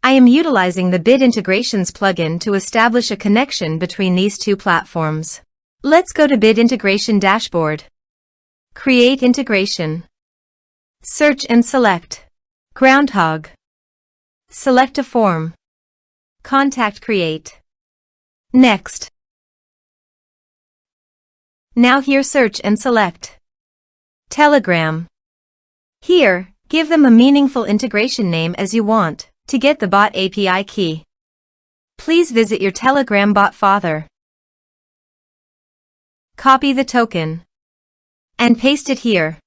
I am utilizing the Bid Integrations plugin to establish a connection between these two platforms. Let's go to Bid Integration Dashboard. Create Integration. Search and select Groundhogg. Select a form. Contact Create. Next. Now here search and select Telegram. Here, give them a meaningful integration name as you want to get the bot API key. Please visit your Telegram bot father. Copy the token and paste it here.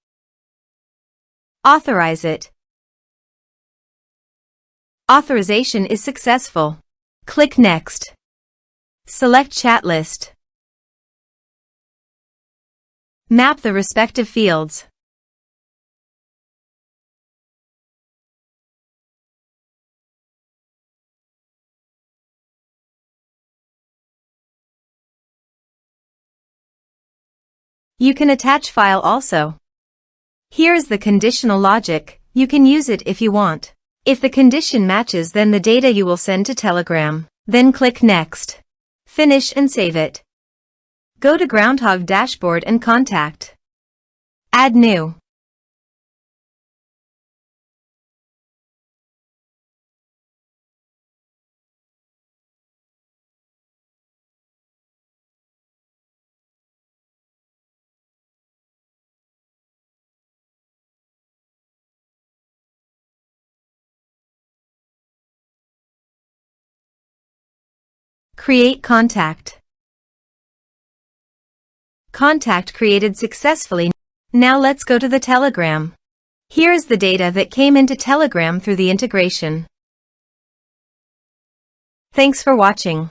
Authorize it. Authorization is successful. Click Next. Select Chat List. Map the respective fields. You can attach file also. Here is the conditional logic. You can use it if you want. If the condition matches, then the data you will send to Telegram. Then click Next. Finish and save it. Go to Groundhogg dashboard and contact. Add new. Create contact. Contact created successfully. Now let's go to the Telegram. Here is the data that came into Telegram through the integration. Thanks for watching.